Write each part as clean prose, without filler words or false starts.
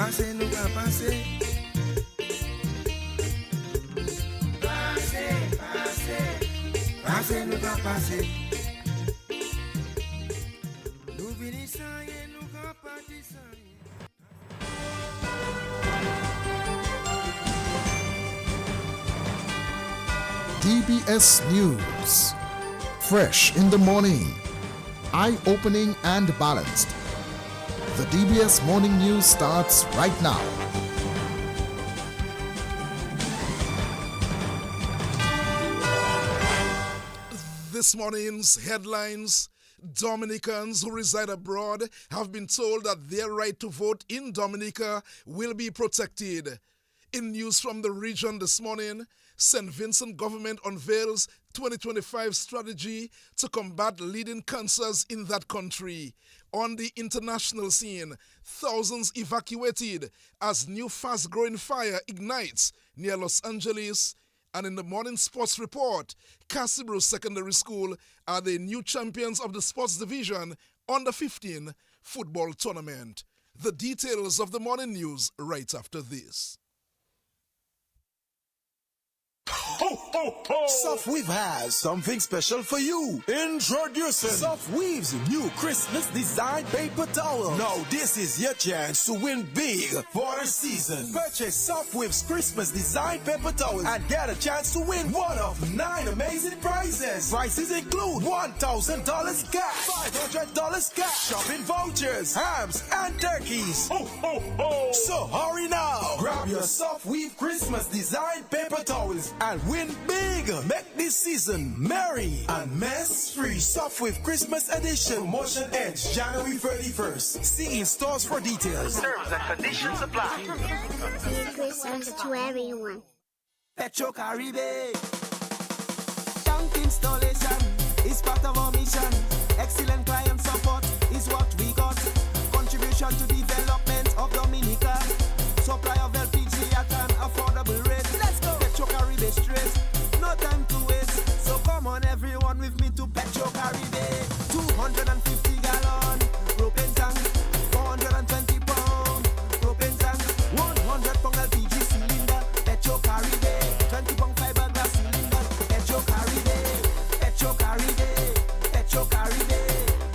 Passez, nous qu'à passer. Passez, nous qu'à passer. Nous finissons et nous qu'à partir. DBS News. Fresh in the morning. Eye-opening and balanced. The DBS Morning News starts right now. This morning's headlines: Dominicans who reside abroad have been told that their right to vote in Dominica will be protected. In news from the region this morning, St. Vincent government unveils 2025 strategy to combat leading cancers in that country. On the international scene, thousands evacuated as new fast-growing fire ignites near Los Angeles. And in the morning sports report, Casibro Secondary School are the new champions of the sports division under 15 football tournament. The details of the morning news right after this. Ho, ho, ho! Softweave has something special for you. Introducing Softweave's new Christmas design paper towel. Now this is your chance to win big for the season. Purchase Softweave's Christmas design paper towel and get a chance to win one of 9 amazing prizes. Prizes include $1,000 cash, $500 cash, shopping vouchers, hams, and turkeys. Ho, ho, ho! So hurry now. Grab your Softweave Christmas design paper towels and win big. Make this season merry and mess-free. Softweave Christmas Edition. Promotion ends January 31st. See in stores for details. Terms and conditions apply. Merry Christmas to everyone. Petro Caribe. Tank installation is part of our mission. Excellent client support is what we got. Contribution to development of Dominica. Supply of LPG at an affordable rate. Let's go. Petro Caribe straight. No time to waste. So come on everyone with me to Petro Caribe. 250 gallon propane tank. 420 pound propane tank. 100 pound LPG cylinder. Petro Caribe. 20 pound fiberglass cylinder. Petro Caribe. Petro Caribe. Petro Caribe.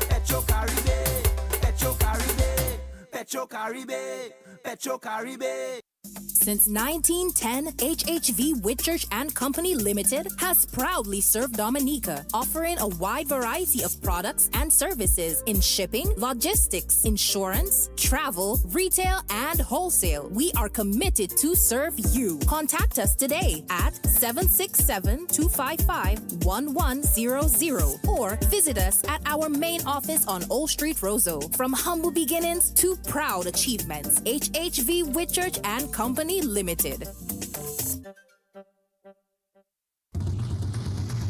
Petro Caribe. Petro Caribe. Petro Caribe. Petro Caribe. Since 1910, HHV Whitchurch and Company Limited has proudly served Dominica, offering a wide variety of products and services in shipping, logistics, insurance, travel, retail, and wholesale. We are committed to serve you. Contact us today at 767-255-1100 or visit us at our main office on Old Street, Roseau. From humble beginnings to proud achievements, HHV Whitchurch and Company Limited.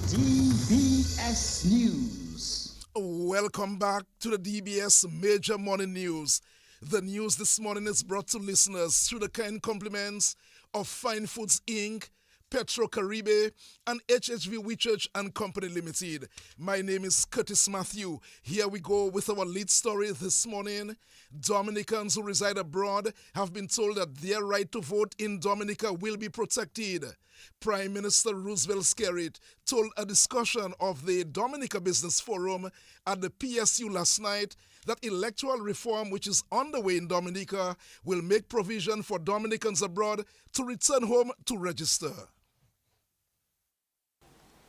DBS News. Welcome back to the DBS Major Morning News. The news this morning is brought to listeners through the kind compliments of Fine Foods Inc., Petro Caribe, and HHV Whitchurch and Company Limited. My name is Curtis Matthew. Here we go with our lead story this morning. Dominicans who reside abroad have been told that their right to vote in Dominica will be protected. Prime Minister Roosevelt Skerrit told a discussion of the Dominica Business Forum at the PSU last night that electoral reform, which is underway in Dominica, will make provision for Dominicans abroad to return home to register.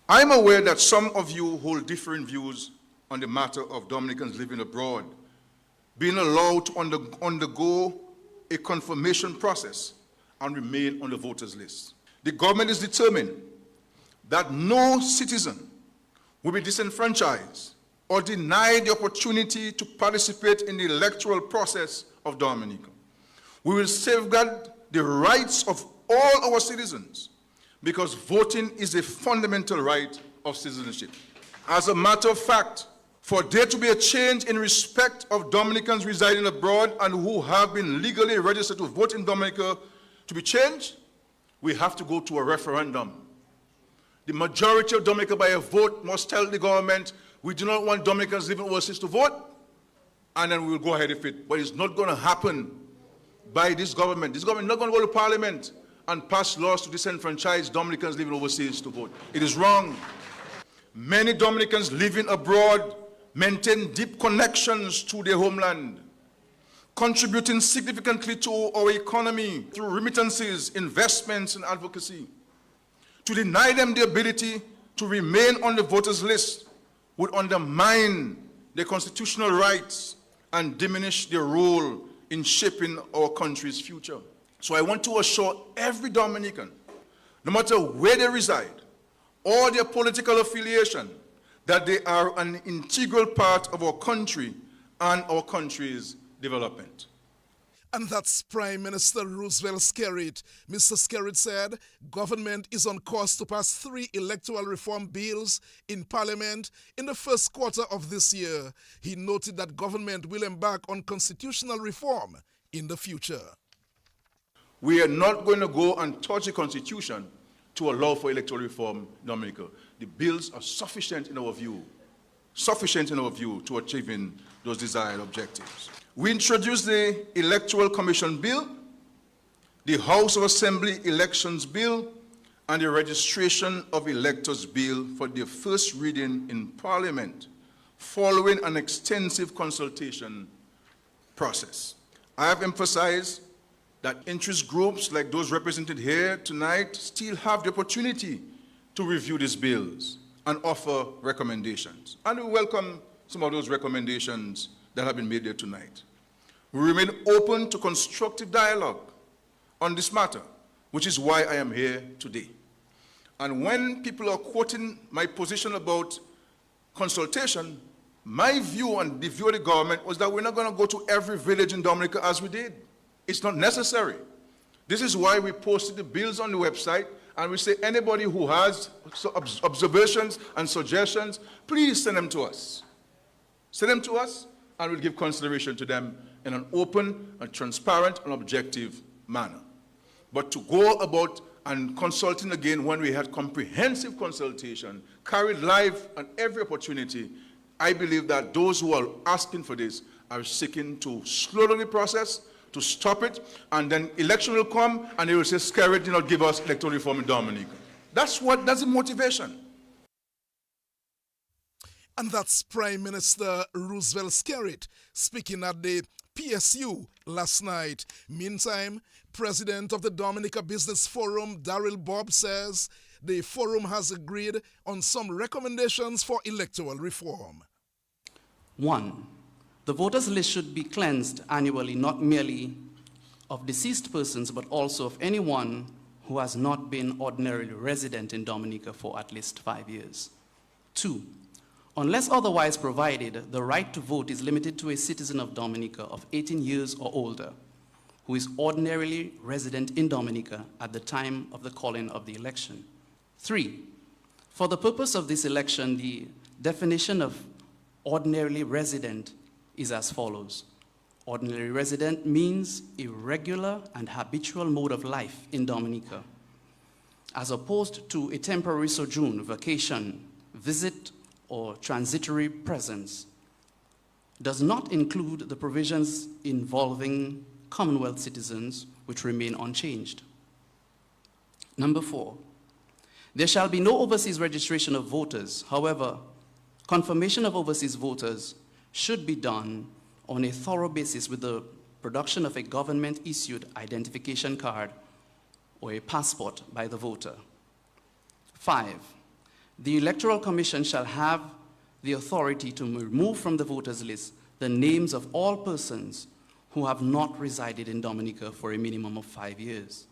I'm aware that some of you hold different views on the matter of Dominicans living abroad being allowed to undergo a confirmation process and remain on the voters list. The government is determined that no citizen will be disenfranchised or denied the opportunity to participate in the electoral process of Dominica. We will safeguard the rights of all our citizens because voting is a fundamental right of citizenship. As a matter of fact, for there to be a change in respect of Dominicans residing abroad and who have been legally registered to vote in Dominica to be changed, we have to go to a referendum. The majority of Dominica by a vote must tell the government, we do not want Dominicans living overseas to vote, and then we will go ahead with it. But it's not going to happen by this government. This government is not going to go to Parliament and pass laws to disenfranchise Dominicans living overseas to vote. It is wrong. Many Dominicans living abroad maintain deep connections to their homeland, contributing significantly to our economy through remittances, investments, and advocacy. To deny them the ability to remain on the voters list would undermine their constitutional rights and diminish their role in shaping our country's future. So I want to assure every Dominican, no matter where they reside or their political affiliation, that they are an integral part of our country and our country's development. And that's Prime Minister Roosevelt Skerrit. Mr. Skerrit said government is on course to pass 3 electoral reform bills in Parliament in the first quarter of this year. He noted that government will embark on constitutional reform in the future. We are not going to go and touch the Constitution to allow for electoral reform, Dominica. The bills are sufficient in our view to achieving those desired objectives. We introduced the Electoral Commission Bill, the House of Assembly Elections Bill, and the Registration of Electors Bill for their first reading in Parliament, following an extensive consultation process. I have emphasized that interest groups like those represented here tonight still have the opportunity to review these bills and offer recommendations. And we welcome some of those recommendations that have been made there tonight. We remain open to constructive dialogue on this matter, which is why I am here today. And when people are quoting my position about consultation, my view and the view of the government was that we're not going to go to every village in Dominica as we did. It's not necessary. This is why we posted the bills on the website, and we say anybody who has observations and suggestions, please send them to us. Send them to us, and we'll give consideration to them in an open and transparent and objective manner. But to go about and consulting again when we had comprehensive consultation, carried live on every opportunity, I believe that those who are asking for this are seeking to slow down the process, to stop it, and then election will come and they will say, Skerrit did not give us electoral reform in Dominica. That's the motivation. And that's Prime Minister Roosevelt Skerrit speaking at the PSU last night. Meantime, President of the Dominica Business Forum, Daryl Bob, says the forum has agreed on some recommendations for electoral reform. 1. The voters list should be cleansed annually, not merely of deceased persons, but also of anyone who has not been ordinarily resident in Dominica for at least 5 years. 2. Unless otherwise provided, the right to vote is limited to a citizen of Dominica of 18 years or older, who is ordinarily resident in Dominica at the time of the calling of the election. 3. For the purpose of this election, the definition of ordinarily resident is as follows. Ordinary resident means a regular and habitual mode of life in Dominica, as opposed to a temporary sojourn, vacation, visit, or transitory presence. Does not include the provisions involving Commonwealth citizens, which remain unchanged. Number 4, there shall be no overseas registration of voters. However, confirmation of overseas voters should be done on a thorough basis with the production of a government-issued identification card or a passport by the voter. 5, the Electoral Commission shall have the authority to remove from the voters list the names of all persons who have not resided in Dominica for a minimum of 5 years.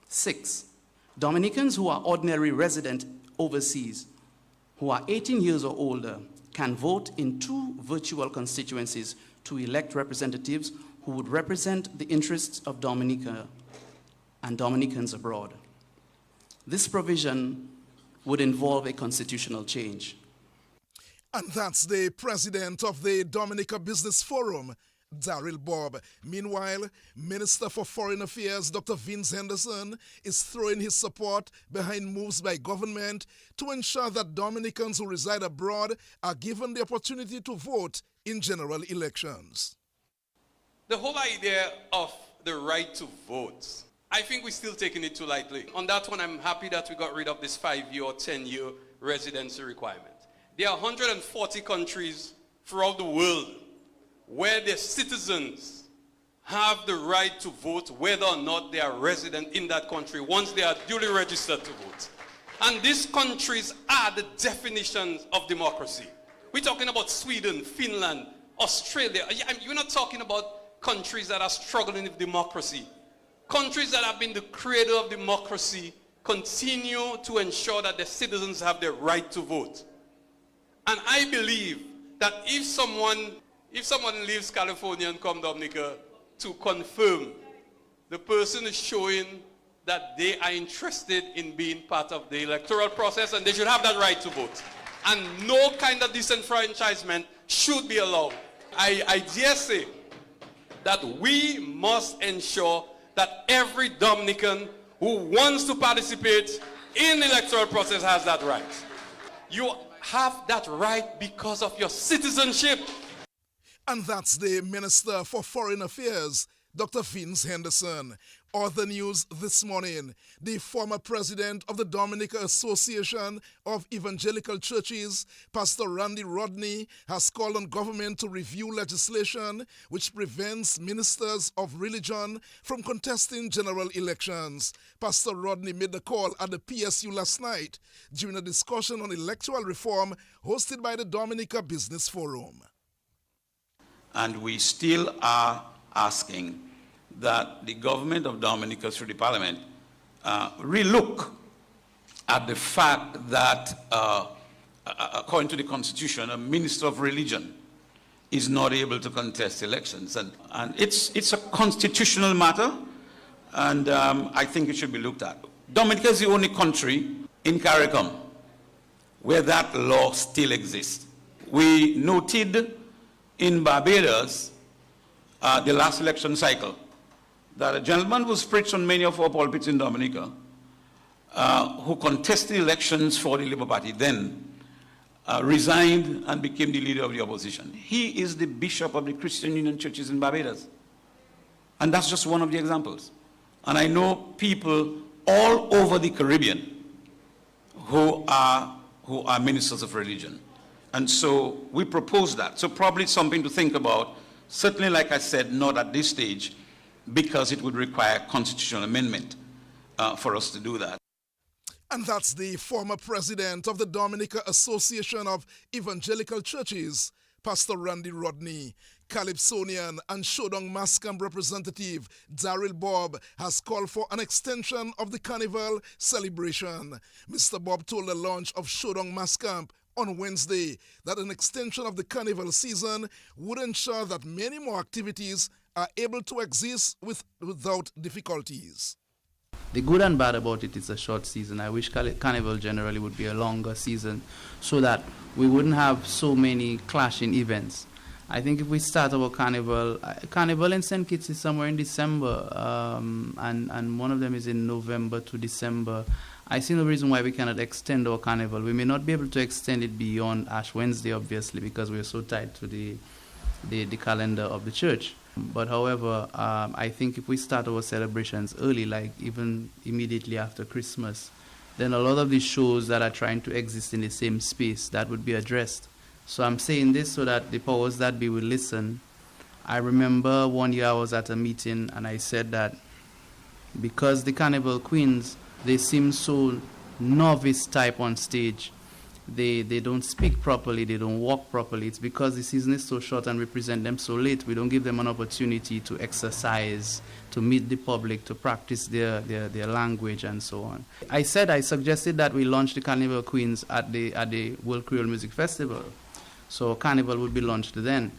6, Dominicans who are ordinary resident overseas, who are 18 years or older, can vote in 2 virtual constituencies to elect representatives who would represent the interests of Dominica and Dominicans abroad. This provision would involve a constitutional change. And that's the president of the Dominica Business Forum, Daryl Bob. Meanwhile, Minister for Foreign Affairs, Dr. Vince Henderson, is throwing his support behind moves by government to ensure that Dominicans who reside abroad are given the opportunity to vote in general elections. The whole idea of the right to vote, I think we're still taking it too lightly. On that one, I'm happy that we got rid of this 5-year or 10-year residency requirement. There are 140 countries throughout the world where their citizens have the right to vote whether or not they are resident in that country once they are duly registered to vote. And these countries are the definitions of democracy. We're talking about Sweden, Finland, Australia. You're not talking about countries that are struggling with democracy. Countries that have been the creator of democracy continue to ensure that their citizens have the right to vote. And I believe that if someone leaves California and comes to Dominica to confirm, the person is showing that they are interested in being part of the electoral process, and they should have that right to vote. And no kind of disenfranchisement should be allowed. I dare say that we must ensure that every Dominican who wants to participate in the electoral process has that right. You have that right because of your citizenship. And that's the Minister for Foreign Affairs, Dr. Vince Henderson. Other news this morning, the former president of the Dominica Association of Evangelical Churches, Pastor Randy Rodney, has called on government to review legislation which prevents ministers of religion from contesting general elections. Pastor Rodney made the call at the PSU last night during a discussion on electoral reform hosted by the Dominica Business Forum. And we still are asking that the government of Dominica through the parliament relook at the fact that according to the constitution, a minister of religion is not able to contest elections. And it's a constitutional matter, and I think it should be looked at. Dominica is the only country in CARICOM where that law still exists. We noted in Barbados, the last election cycle, that a gentleman who's preached on many of our pulpits in Dominica, who contested elections for the Labour Party, then resigned and became the leader of the opposition. He is the bishop of the Christian Union churches in Barbados. And that's just one of the examples. And I know people all over the Caribbean who are ministers of religion. And so we propose that. So probably something to think about. Certainly, like I said, not at this stage, because it would require constitutional amendment for us to do that. And that's the former president of the Dominica Association of Evangelical Churches, Pastor Randy Rodney. Calypsonian and Shodong Mascamp representative Daryl Bob has called for an extension of the Carnival celebration. Mr. Bob told the launch of Shodong Mascamp on Wednesday that an extension of the Carnival season would ensure that many more activities are able to exist without difficulties. The good and bad about it is a short season. I wish Carnival generally would be a longer season so that we wouldn't have so many clashing events. I think if we start our Carnival in St. Kitts is somewhere in December, and one of them is in November to December. I see no reason why we cannot extend our Carnival. We may not be able to extend it beyond Ash Wednesday, obviously, because we're so tied to the calendar of the church. But however, I think if we start our celebrations early, like even immediately after Christmas, then a lot of these shows that are trying to exist in the same space, that would be addressed. So I'm saying this so that the powers that be will listen. I remember one year I was at a meeting and I said that because the Carnival Queens, they seem so novice type on stage, they don't speak properly, they don't walk properly. It's because the season is so short and we present them so late. We don't give them an opportunity to exercise, to meet the public, to practice their language and so on. I suggested that we launch the Carnival Queens at the World Creole Music Festival. So Carnival would be launched then.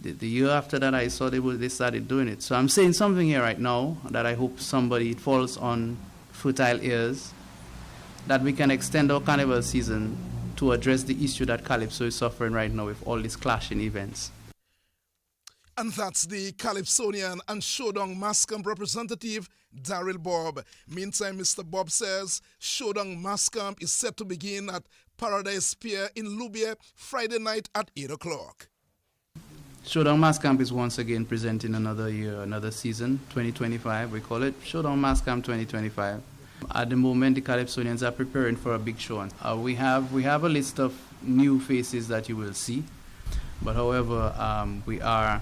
The year after that, I saw they started doing it. So I'm saying something here right now that I hope it falls on fertile ears, that we can extend our Carnival season to address the issue that Calypso is suffering right now with all these clashing events. And that's the Calypsonian and Shodong Mascamp representative, Daryl Bob. Meantime, Mr. Bob says Shodong Mascamp is set to begin at Paradise Pier in Lubia Friday night at 8 o'clock. Showdown Mass Camp is once again presenting another year, another season, 2025. We call it Showdown Mass Camp 2025. At the moment, the Calypsonians are preparing for a big show. We have a list of new faces that you will see, but however, we are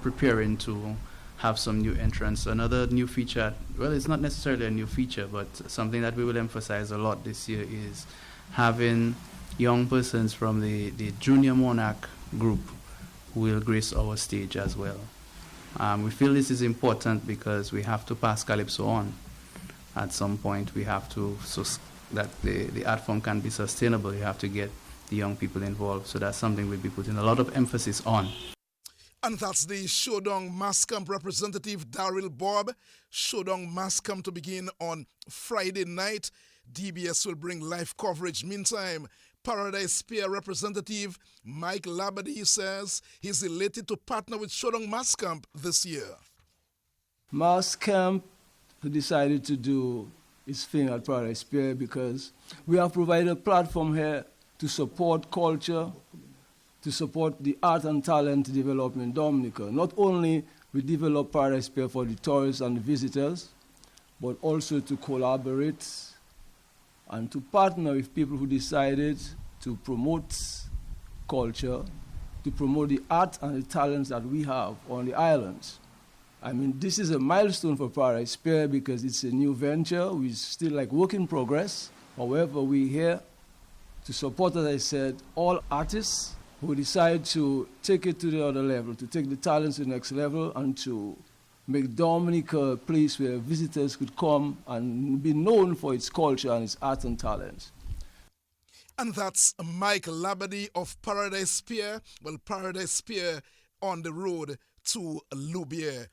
preparing to have some new entrants. Another new feature, well, it's not necessarily a new feature, but something that we will emphasize a lot this year is having young persons from the Junior Monarch group who will grace our stage as well. We feel this is important because we have to pass Calypso on. At some point, we have to, so that the art form can be sustainable, you have to get the young people involved. So that's something we'll be putting a lot of emphasis on. And that's the Showdown Mass Camp representative, Daryl Bob. Showdown Mass Camp to begin on Friday night. DBS will bring live coverage. Meantime, Paradise Pier representative Mike Labadie says he's elated to partner with Showdown Mass Camp this year. Mass Camp decided to do its thing at Paradise Pier because we have provided a platform here to support culture, to support the art and talent development in Dominica. Not only we develop Paradise Pier for the tourists and the visitors, but also to collaborate and to partner with people who decided to promote culture, to promote the art and the talents that we have on the islands. I mean, this is a milestone for Paradise Pier because it's a new venture. We're still like work in progress. However, we're here to support, as I said, all artists who decide to take it to the other level, to take the talents to the next level, and to make Dominica a place where visitors could come and be known for its culture and its art and talents. And that's Mike Labadie of Paradise Pier. Well, Paradise Pier on the road to Loubier.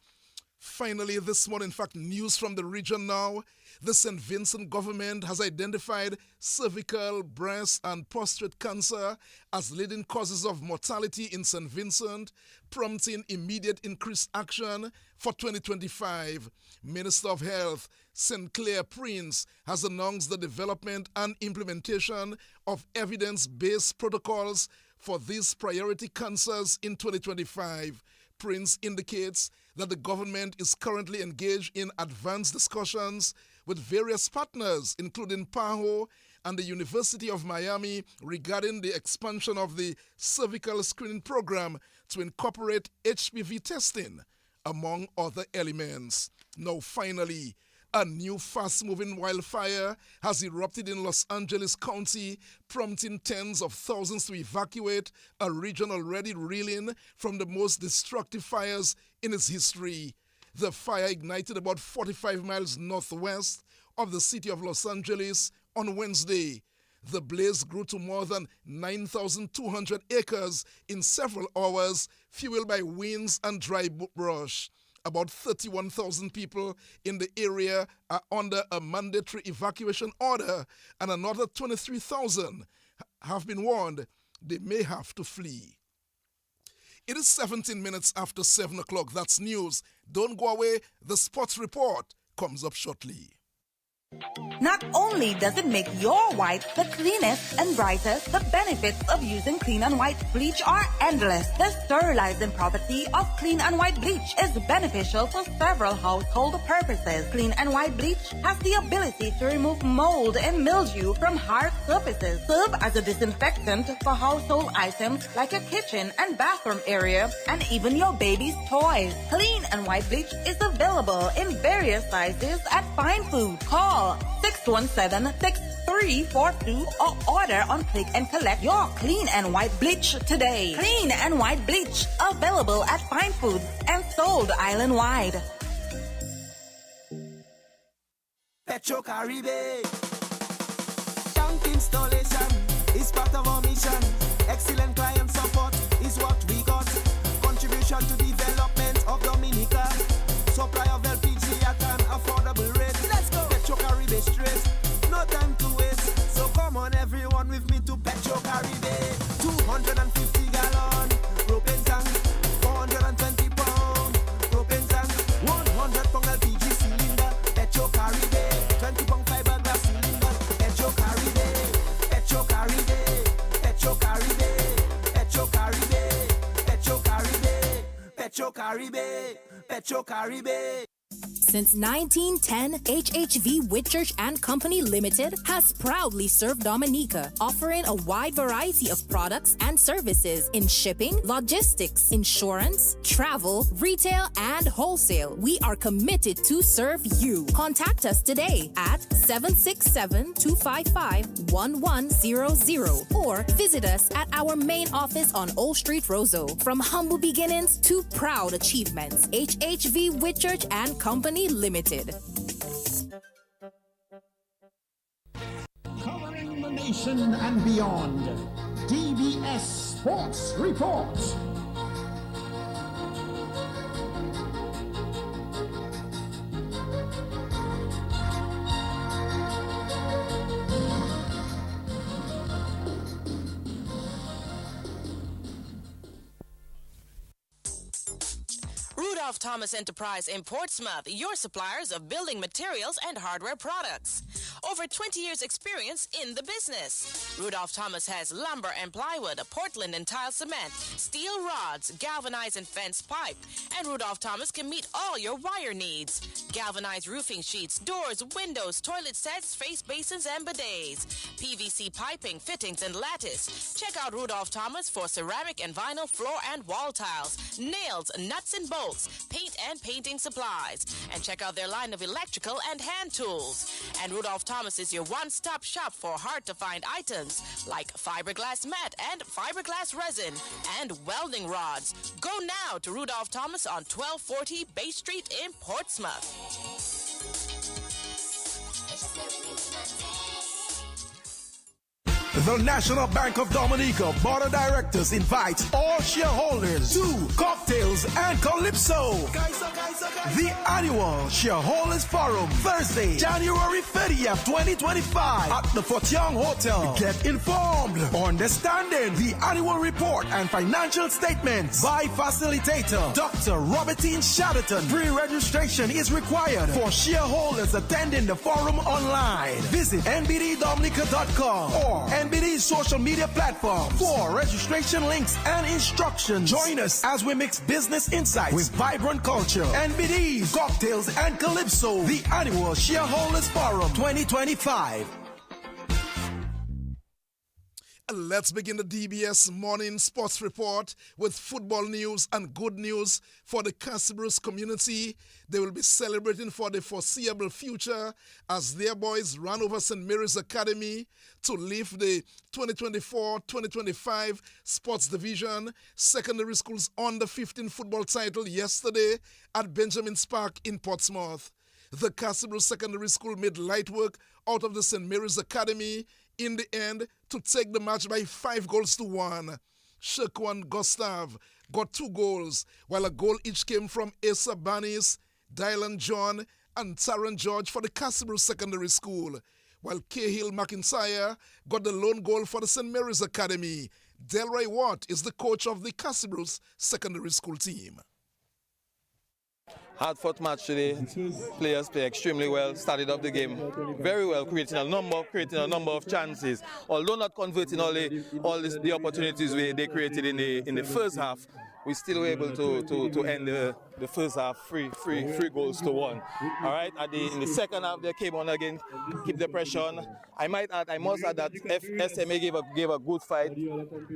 Finally, this morning, in fact, news from the region now. The St. Vincent government has identified cervical, breast, and prostate cancer as leading causes of mortality in St. Vincent, prompting immediate increased action for 2025. Minister of Health Sinclair Prince has announced the development and implementation of evidence-based protocols for these priority cancers in 2025. Prince indicates that the government is currently engaged in advanced discussions with various partners, including PAHO and the University of Miami, regarding the expansion of the cervical screening program to incorporate HPV testing, among other elements. Now, finally, a new fast-moving wildfire has erupted in Los Angeles County, prompting tens of thousands to evacuate a region already reeling from the most destructive fires in its history. The fire ignited about 45 miles northwest of the city of Los Angeles on Wednesday. The blaze grew to more than 9,200 acres in several hours, fueled by winds and dry brush. About 31,000 people in the area are under a mandatory evacuation order, and another 23,000 have been warned they may have to flee. It is 17 minutes after 7 o'clock. That's news. Don't go away. The sports report comes up shortly. Not only does it make your white the cleanest and brightest, the benefits of using Clean and White bleach are endless. The sterilizing property of Clean and White bleach is beneficial for several household purposes. Clean and White bleach has the ability to remove mold and mildew from hard surfaces, serve as a disinfectant for household items like your kitchen and bathroom area, and even your baby's toys. Clean and White bleach is available in various sizes at Fine Food. Call 617-6342 or order on Click and Collect your Clean and White bleach today. Clean and White bleach available at Fine Foods and sold island-wide. Petro Caribe. Tank installation is part of our mission. Excellent client support is what we got. Contribution to development of Dominica. Supply of LPG at an affordable rate. Let's go. Petro Caribe straight. No time to waste. So come on everyone with me to Petro Caribe. 250 gallon propane tank. 420 pound propane tank. 100 pound LPG cylinder. Petro Caribe. 20 pound fiberglass cylinder. Petro Caribe. Petro Caribe. Petro Caribe. Petro Caribe. Petro Caribe. Caribe, Petro Caribe. Since 1910, HHV Whitchurch and Company Limited has proudly served Dominica, offering a wide variety of products and services in shipping, logistics, insurance, travel, retail, and wholesale. We are committed to serve you. Contact us today at 767-255-1100 or visit us at our main office on Old Street, Roseau. From humble beginnings to proud achievements, HHV Whitchurch and Company Limited. Covering the nation and beyond, DBS Sports Report. Rudolph Thomas Enterprise in Portsmouth, your suppliers of building materials and hardware products. Over 20 years experience in the business. Rudolph Thomas has lumber and plywood, Portland and tile cement, steel rods, galvanized and fenced pipe. And Rudolph Thomas can meet all your wire needs. Galvanized roofing sheets, doors, windows, toilet sets, face basins and bidets. PVC piping, fittings and lattice. Check out Rudolph Thomas for ceramic and vinyl floor and wall tiles, nails, nuts and bolts, paint and painting supplies. And check out their line of electrical and hand tools. And Rudolph Thomas is your one-stop shop for hard-to-find items like fiberglass mat and fiberglass resin and welding rods. Go now to Rudolph Thomas on 1240 Bay Street in Portsmouth. The National Bank of Dominica Board of Directors invites all shareholders to Cocktails and Calypso. The annual Shareholders Forum, Thursday, January 30th, 2025 at the Fort Young Hotel. Get informed, understanding the annual report and financial statements by facilitator Dr. Robertine Chatterton. Pre-registration is required for shareholders attending the forum online. Visit nbddominica.com or NBD's social media platform for registration links and instructions. Join us as we mix business insights with vibrant culture. NBD's Cocktails and Calypso, the annual Shareholders Forum 2025. Let's begin the DBS Morning Sports Report with football news and good news for the Casabros community. They will be celebrating for the foreseeable future as their boys ran over St. Mary's Academy to lift the 2024-2025 Sports Division Secondary School's Under-15 football title yesterday at Benjamin's Park in Portsmouth. The Casabros Secondary School made light work out of the St. Mary's Academy in the end to take the match by 5-1. Shekwan Gustav got 2 goals, while a goal each came from Asa Banis, Dylan John, and Taron George for the Casabros Secondary School, while Cahill McIntyre got the lone goal for the St. Mary's Academy. Delroy Watt is the coach of the Casabros Secondary School team. Hard-fought match today. Players play extremely well, started up the game very well, creating a number of chances. Although not converting all the opportunities they created in the first half, we still were able to end the first half three goals to 1. All right, in the second half they came on again, keep the pressure on. I must add that SMA gave a good fight.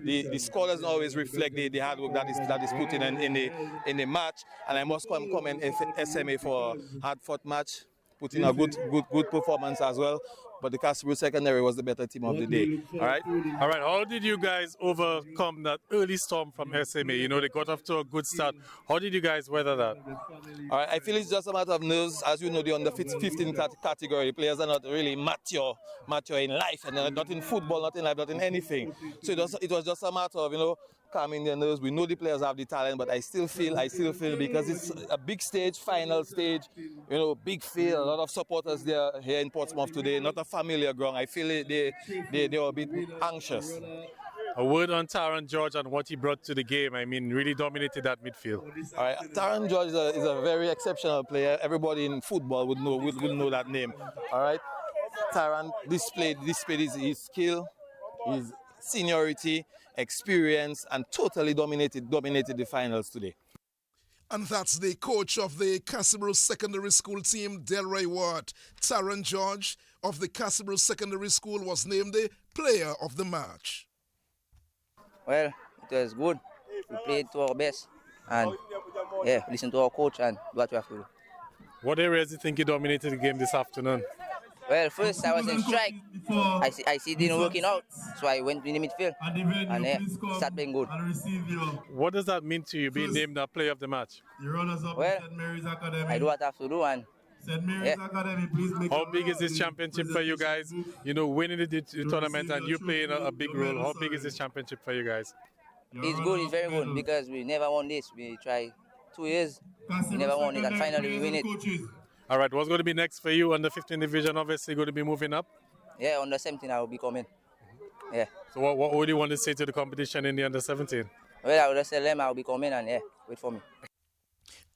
The score doesn't always reflect the hard work that is put in the match, and I must commend SMA for a hard-fought match, put in a good performance as well. But the Casabros Secondary was the better team of the day. All right. How did you guys overcome that early storm from SMA? You know, they got off to a good start. How did you guys weather that? All right. I feel it's just a matter of nerves. As you know, the under 15 category, the players are not really mature in life, and not in football, not in life, not in anything. So it was just a matter of, calming their nerves. We know the players have the talent, but I still feel because it's a big stage, final stage, big field, a lot of supporters there here in Portsmouth today, not a familiar ground. I feel they were a bit anxious. A word on Taron George and what he brought to the game. I mean, really dominated that midfield. All right, Taron George is a very exceptional player. Everybody in football would know that name. All right, Taron displayed his skill, his seniority, experience, and totally dominated the finals today. And that's the coach of the Castlebrooke Secondary School team, Delroy Watt. Taron George of the Castlebrooke Secondary School was named the player of the match. Well, it was good. We played to our best. And, yeah, listen to our coach and do what we have to do. What areas do you think you dominated the game this afternoon? Well, first I was in strike. I see it didn't working out, so I went in the midfield. And yeah, started playing good. What does that mean to you, being named the player of the match? Well, I do what I have to do, and yeah. How big is this championship for you guys? You know, winning the tournament and you playing a big role. How big is this championship for you guys? It's good, it's very good, because we never won this. We tried 2 years, we never won it, and finally we win it. All right, what's going to be next for you? Under 15 division, obviously going to be moving up? Yeah, under 17 I will be coming. Yeah. So what would you want to say to the competition in the under 17? Well, I will just tell them I will be coming and yeah, wait for me.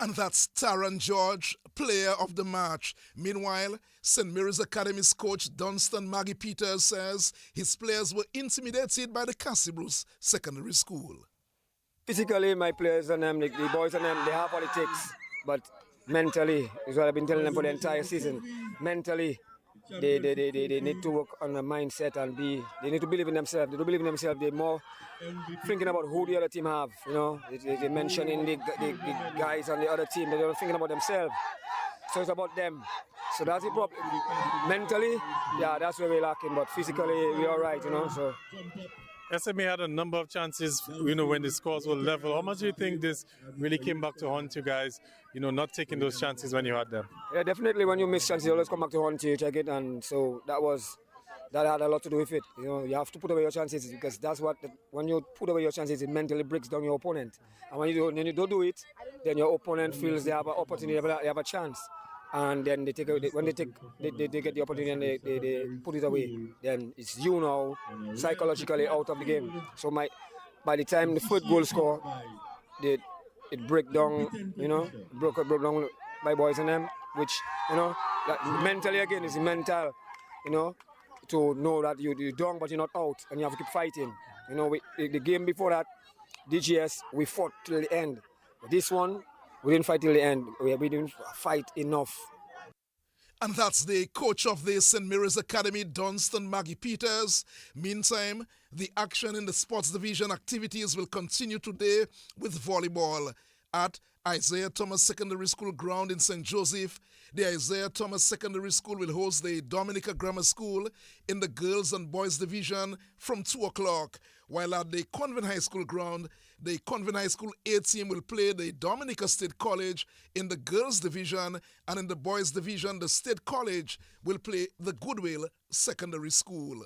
And that's Taron George, player of the match. Meanwhile, St. Mary's Academy's coach Dunstan Maggie Peters says his players were intimidated by the Castlebrooke Secondary School. Physically, my players and them, the boys and them, they have what it takes. But mentally, is what I've been telling them for the entire season. Mentally, they need to work on the mindset and they need to believe in themselves. They don't believe in themselves. They're more thinking about who the other team have. You know, they mentioning the guys on the other team. They're thinking about themselves. So it's about them. So that's the problem. Mentally, yeah, that's where we're lacking. But physically, we're all right. You know, so. SMA had a number of chances, you know, when the scores were level. How much do you think this really came back to haunt you guys, you know, not taking those chances when you had them? Yeah, definitely when you miss chances, you always come back to haunt you, check it. And so that had a lot to do with it. You know, you have to put away your chances because that's what, when you put away your chances, it mentally breaks down your opponent. And when you don't do it, then your opponent feels they have an opportunity, they have a chance. And then when they get the opportunity and they put it away, then it's you now psychologically out of the game. So by the time the first goal score, it break down, you know, broke down by boys and them, which, you know, mentally again is mental, you know, to know that you're down but you're not out and you have to keep fighting. You know, the game before that, DGS, we fought till the end. This one, we didn't fight till the end. We didn't fight enough. And that's the coach of the St. Mary's Academy, Dunstan Maggie Peters. Meantime, the action in the sports division activities will continue today with volleyball. At Isaiah Thomas Secondary School ground in St. Joseph, the Isaiah Thomas Secondary School will host the Dominica Grammar School in the girls and boys division from 2 o'clock. While at the Convent High School ground, the Convent High School A team will play the Dominica State College in the girls division, and in the boys division, the State College will play the Goodwill Secondary School.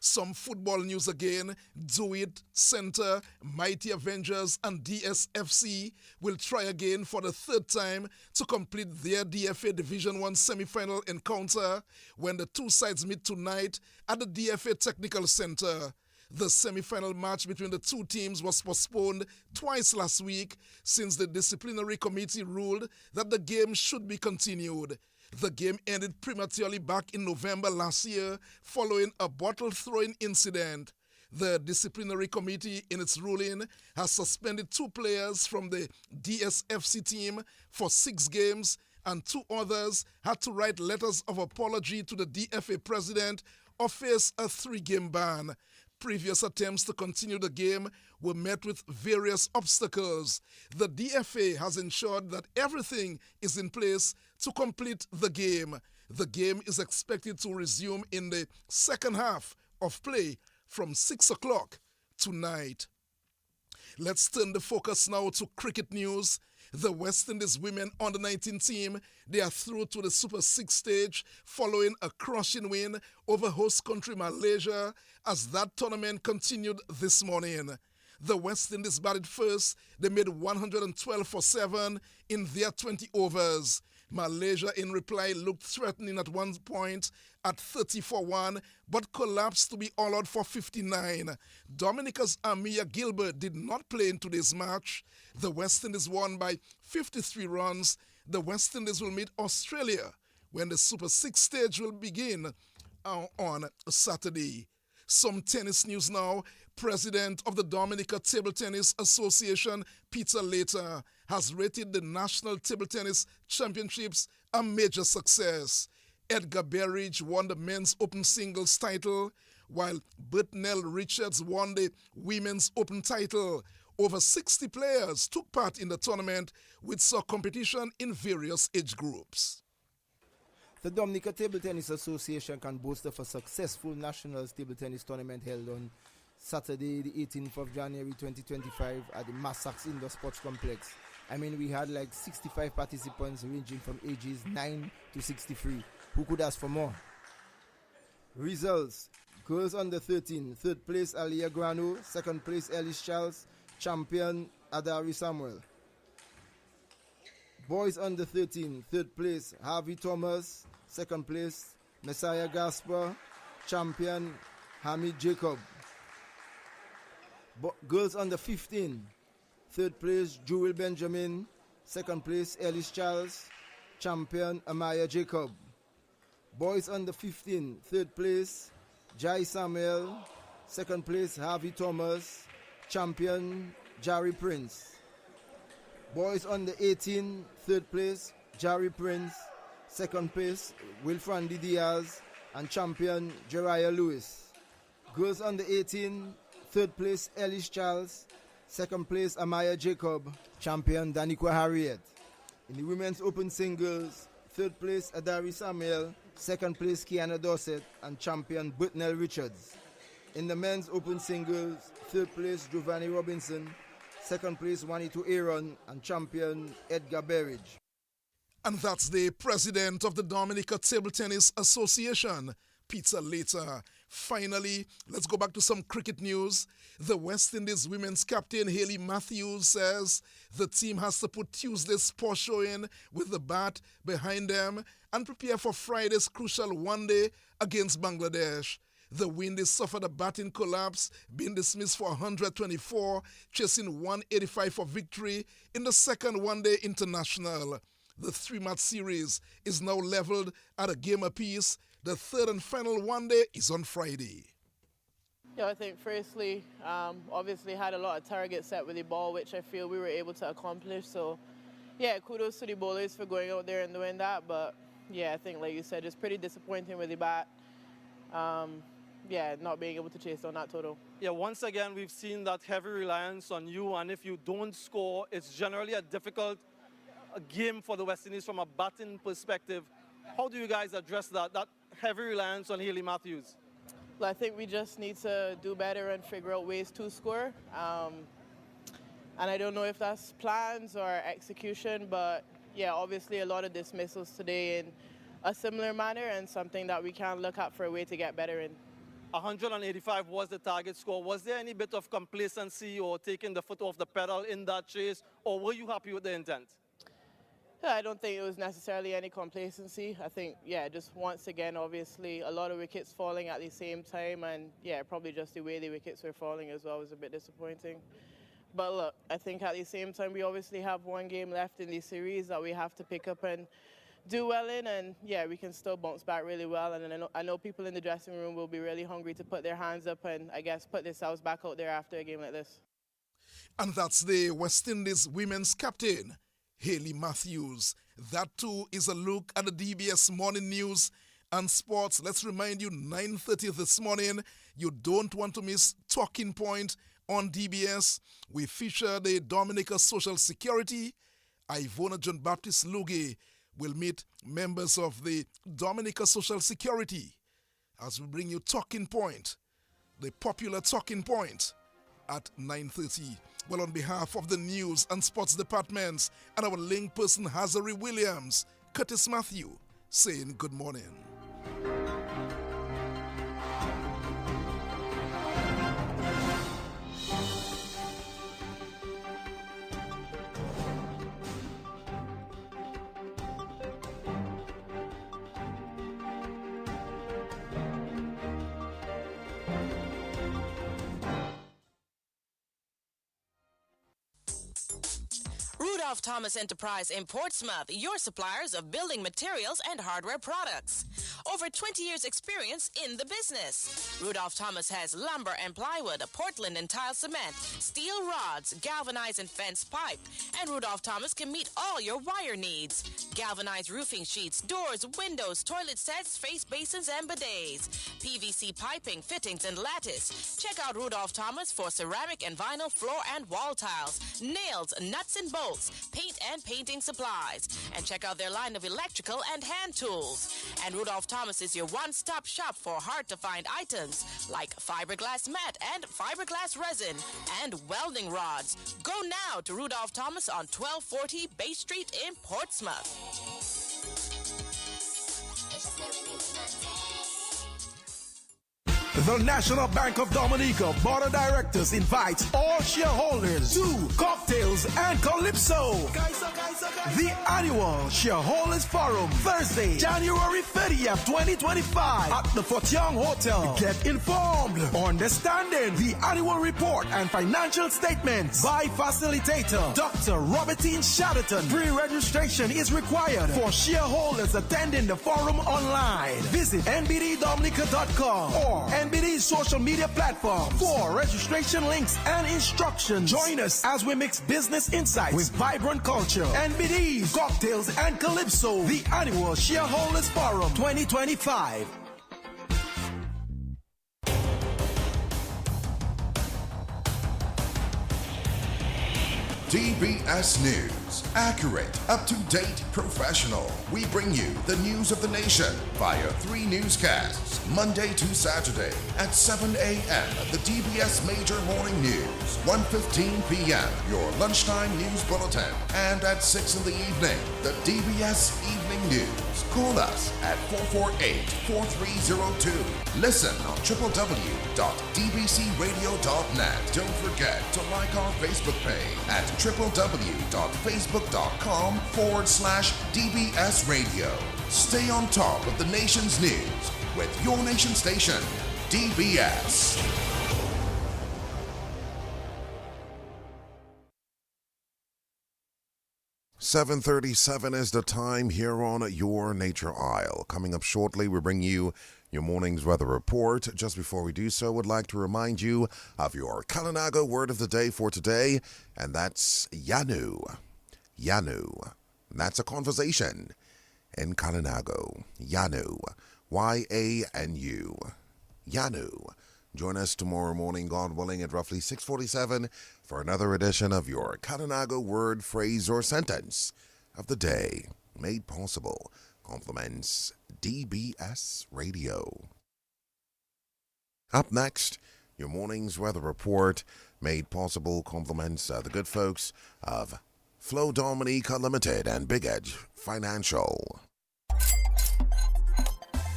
Some football news again. Do It Center, Mighty Avengers and DSFC will try again for the third time to complete their DFA Division 1 semi-final encounter when the two sides meet tonight at the DFA Technical Center. The semi-final match between the two teams was postponed twice last week since the disciplinary committee ruled that the game should be continued. The game ended prematurely back in November last year following a bottle-throwing incident. The disciplinary committee, in its ruling, has suspended 2 players from the DSFC team for 6 games, and 2 others had to write letters of apology to the DFA president or face a 3-game ban. Previous attempts to continue the game were met with various obstacles. The DFA has ensured that everything is in place to complete the game. The game is expected to resume in the second half of play from 6 o'clock tonight. Let's turn the focus now to cricket news. The West Indies women under-19 team, they are through to the Super 6 stage following a crushing win over host country Malaysia as that tournament continued this morning. The West Indies batted first. They made 112 for 7 in their 20 overs. Malaysia, in reply, looked threatening at one point at 30 for 1, but collapsed to be all out for 59. Dominica's Amia Gilbert did not play in today's match. The West Indies won by 53 runs. The West Indies will meet Australia when the Super 6 stage will begin on Saturday. Some tennis news now. President of the Dominica Table Tennis Association, Peter Later, has rated the National Table Tennis Championships a major success. Edgar Berridge won the men's open singles title, while Buttnell Richards won the women's open title. Over 60 players took part in the tournament, which saw competition in various age groups. The Dominica Table Tennis Association can boast of a successful national table tennis tournament held on Saturday, the 18th of January 2025 at the Massax Indoor Sports Complex. I mean, we had like 65 participants ranging from ages 9 to 63. Who could ask for more? Results. Girls under 13, third place Alia Grano, second place Ellis Charles, champion Adari Samuel. Boys under 13, third place Harvey Thomas, second place Messiah Gaspar, champion Hamid Jacob. Girls under 15, third place Jewel Benjamin, second place Ellis Charles, champion Amaya Jacob. Boys under 15, third place Jai Samuel, second place Harvey Thomas, champion Jari Prince. Boys under 18, third place Jari Prince, second place Wilfrandi Diaz, and champion Jeriah Lewis. Girls under 18, third place Ellis Charles, second place Amaya Jacob, champion Daniqua Harriet. In the women's open singles, third place Adari Samuel, second place Kiana Dorset, and champion Buttnell Richards. In the men's open singles, third place Giovanni Robinson, second place Juanito Aaron, and champion Edgar Berridge. And that's the president of the Dominica Table Tennis Association, Peter Later. Finally, let's go back to some cricket news. The West Indies women's captain Hayley Matthews says the team has to put Tuesday's poor showing with the bat behind them and prepare for Friday's crucial one-day against Bangladesh. The Windies suffered a batting collapse, being dismissed for 124, chasing 185 for victory in the second one-day international. The three-match series is now leveled at a game apiece. The third and final one-day is on Friday. Yeah, I think firstly, obviously had a lot of targets set with the ball, which I feel we were able to accomplish. So, yeah, kudos to the bowlers for going out there and doing that. But, yeah, I think, like you said, just pretty disappointing with the bat. Yeah, not being able to chase on that total. Yeah, once again, we've seen that heavy reliance on you, and if you don't score, it's generally a difficult game for the West Indies from a batting perspective. How do you guys address that heavy reliance on Hayley Matthews? Well, I think we just need to do better and figure out ways to score. And I don't know if that's plans or execution, but yeah, obviously a lot of dismissals today in a similar manner and something that we can look at for a way to get better in. 185 was the target score. Was there any bit of complacency or taking the foot off the pedal in that chase, or were you happy with the intent? Yeah, I don't think it was necessarily any complacency. I think, yeah, just once again, obviously, a lot of wickets falling at the same time, and yeah, probably just the way the wickets were falling as well was a bit disappointing. But look, I think at the same time, we obviously have one game left in the series that we have to pick up and do well in, and yeah, we can still bounce back really well. And I know people in the dressing room will be really hungry to put their hands up and I guess put themselves back out there after a game like this. And that's the West Indies women's captain, Hayley Matthews. That too is a look at the DBS morning news and sports. Let's remind you, 9:30 this morning, you don't want to miss Talking Point on DBS. We feature the Dominica Social Security. Ivona John Baptist Luge will meet members of the Dominica Social Security as we bring you Talking Point, the popular Talking Point, at 9:30. Well, on behalf of the news and sports departments and our link person Hazari Williams, Curtis Matthew, saying good morning. Rudolph Thomas Enterprise in Portsmouth, your suppliers of building materials and hardware products. Over 20 years experience in the business. Rudolph Thomas has lumber and plywood, Portland and tile cement, steel rods, galvanized and fence pipe. And Rudolph Thomas can meet all your wire needs. Galvanized roofing sheets, doors, windows, toilet sets, face basins and bidets. PVC piping, fittings and lattice. Check out Rudolph Thomas for ceramic and vinyl floor and wall tiles, nails, nuts and bolts, paint and painting supplies. And check out their line of electrical and hand tools. And Rudolph Thomas is your one-stop shop for hard-to-find items like fiberglass mat and fiberglass resin and welding rods. Go now to Rudolph Thomas on 1240 Bay Street in Portsmouth. The National Bank of Dominica Board of Directors invites all shareholders to Cocktails and Calypso, the annual Shareholders Forum, Thursday, January 30th, 2025 at the Fort Young Hotel. Get informed, understanding the annual report and financial statements by facilitator Dr. Robertine Chatterton. Pre-registration is required for shareholders attending the forum online. Visit nbddominica.com or NBD's social media platform for registration links and instructions. Join us as we mix business insights with vibrant culture. NBD's Cocktails and Calypso, the annual Shareholders Forum 2025. DBS News. Accurate, up-to-date, professional. We bring you the news of the nation via 3 newscasts, Monday to Saturday at 7 a.m. The DBS Major Morning News, 1:15 p.m. Your lunchtime news bulletin, and at 6 in the evening, the DBS Evening News. Call us at 448-4302. Listen on www.dbcradio.net. Don't forget to like our Facebook page at www.facebook.com/DBS Radio. Stay on top of the nation's news with your nation station, DBS. .37 is the time here on Your Nature Isle. Coming up shortly, we bring you your morning's weather report. Just before we do so, would like to remind you of your Kalinago word of the day for today, and that's Yanu. Yanu. That's a conversation in Kalinago. Yanu. Y-A-N-U. Yanu. Join us tomorrow morning, God willing, at roughly 6:47 for another edition of your Kalinago word, phrase, or sentence of the day. Made possible. Compliments DBS Radio. Up next, your morning's weather report, made possible compliments the good folks of Flow Dominica Limited and Big Edge Financial.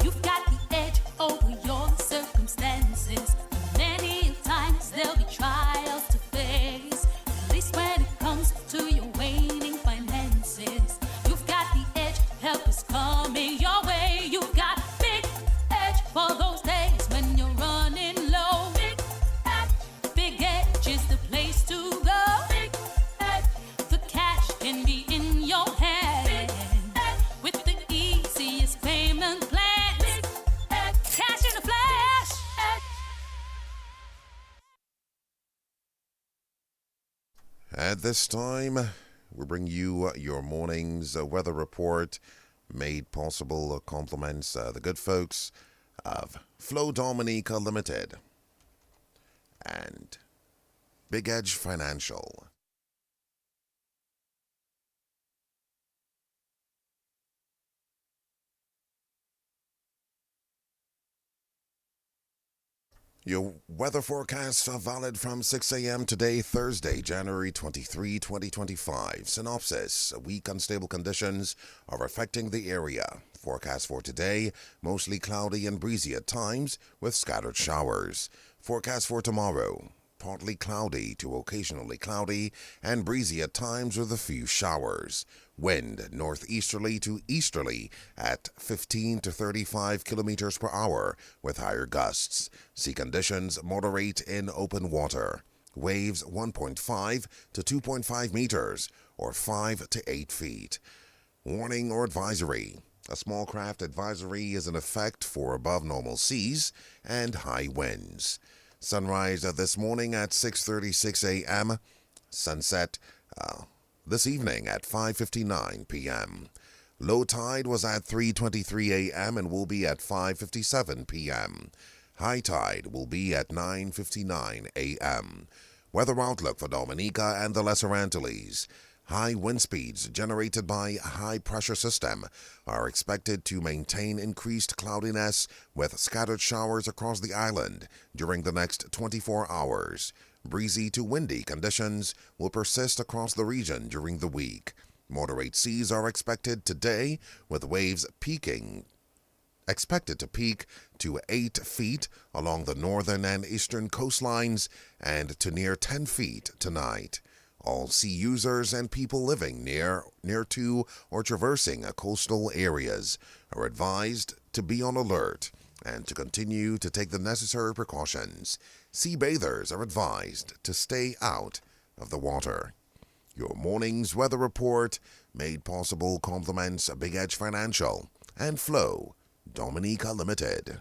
You've got the edge over your circumstances. Many times there'll be trials to face, at least when it comes to your waning finances. You've got the edge, help is coming your way. You've got Big Edge for those days when you're running low. Big Edge is the place to go. Big Edge, the cash can be in your hand with the easiest payment plans. Cash in a flash. At this time, we bring you your morning's weather report, made possible compliments the good folks of Flow Dominica Limited and Big Edge Financial. Your weather forecasts are valid from 6 a.m. today, Thursday, January 23, 2025. Synopsis: weak unstable conditions are affecting the area. Forecast for today, mostly cloudy and breezy at times with scattered showers. Forecast for tomorrow, partly cloudy to occasionally cloudy and breezy at times with a few showers. Wind northeasterly to easterly at 15 to 35 kilometers per hour with higher gusts. Sea conditions moderate in open water. Waves 1.5 to 2.5 meters or 5 to 8 feet. Warning or advisory. A small craft advisory is in effect for above normal seas and high winds. Sunrise this morning at 6:36 a.m. Sunset this evening at 5:59 p.m. Low tide was at 3:23 a.m. and will be at 5:57 p.m. High tide will be at 9:59 a.m. Weather outlook for Dominica and the Lesser Antilles. High wind speeds generated by a high-pressure system are expected to maintain increased cloudiness with scattered showers across the island during the next 24 hours. Breezy to windy conditions will persist across the region during the week. Moderate seas are expected today, with waves expected to peak to 8 feet along the northern and eastern coastlines and to near 10 feet tonight. All sea users and people living near to or traversing coastal areas are advised to be on alert and to continue to take the necessary precautions. Sea bathers are advised to stay out of the water. Your morning's weather report made possible compliments Big Edge Financial and Flow Dominica Limited.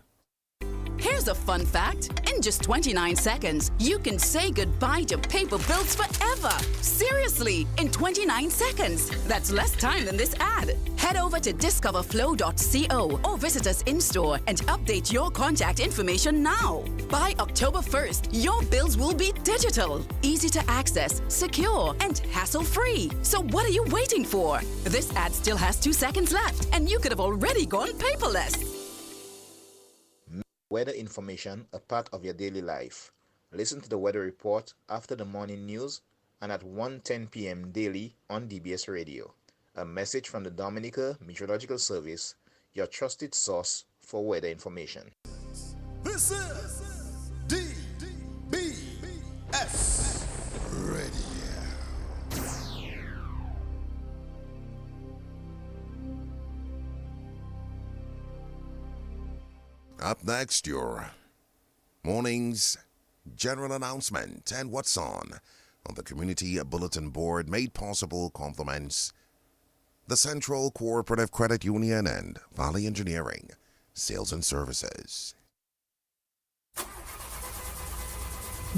Here's a fun fact. In just 29 seconds, you can say goodbye to paper bills forever. Seriously, in 29 seconds. That's less time than this ad. Head over to discoverflow.co or visit us in-store and update your contact information now. By October 1st, your bills will be digital, easy to access, secure, and hassle-free. So what are you waiting for? This ad still has 2 seconds left, and you could have already gone paperless. Weather information a part of your daily life. Listen to the weather report after the morning news and at 1:10 p.m. daily on DBS Radio. A message from the Dominica Meteorological Service, your trusted source for weather information. This is DBS Radio. Up next, your morning's general announcement and what's on the Community Bulletin Board, made possible compliments the Central Cooperative Credit Union and Valley Engineering Sales and Services.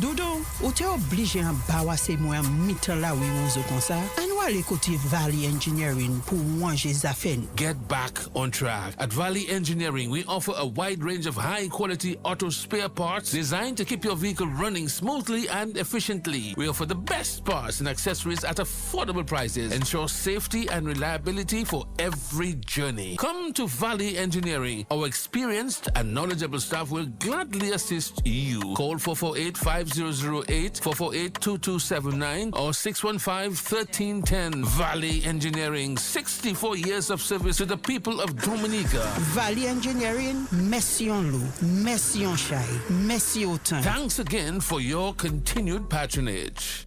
Doudou, ou te oblige an bawa se mwen mitan la we ouzo kon sa? An wale kote Valley Engineering pou wanje zafen. Get back on track. At Valley Engineering, we offer a wide range of high-quality auto spare parts designed to keep your vehicle running smoothly and efficiently. We offer the best parts and accessories at affordable prices. Ensure safety and reliability for every journey. Come to Valley Engineering. Our experienced and knowledgeable staff will gladly assist you. Call 448-5008, 448-2279, or 615-1310. Valley Engineering, 64 years of service to the people of Dominica. Valley Engineering, merci en loup, merci en chai, merci autant. Thanks again for your continued patronage.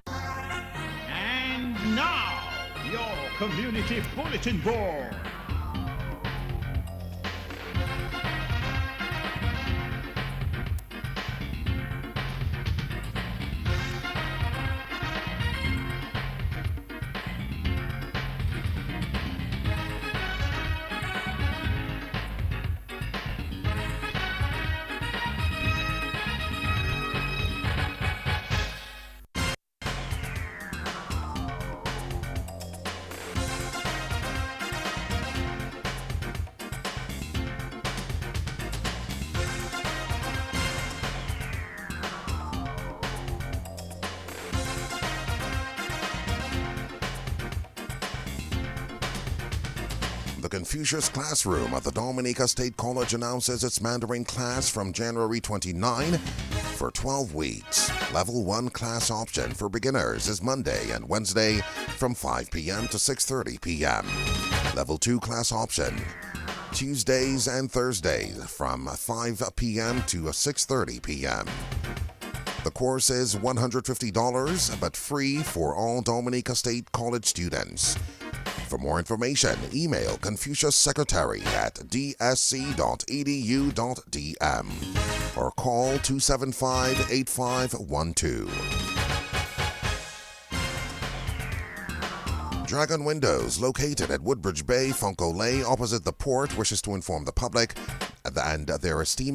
And now, your Community Bulletin Board. The Confucius Classroom at the Dominica State College announces its Mandarin class from January 29 for 12 weeks. Level 1 class option for beginners is Monday and Wednesday from 5 p.m. to 6:30 p.m. Level 2 class option Tuesdays and Thursdays from 5 p.m. to 6:30 p.m. The course is $150 but free for all Dominica State College students. For more information, email confuciussecretary@dsc.edu.dm or call 275-8512. Dragon Windows, located at Woodbridge Bay, Funko Lay, opposite the port, wishes to inform the public and their esteemed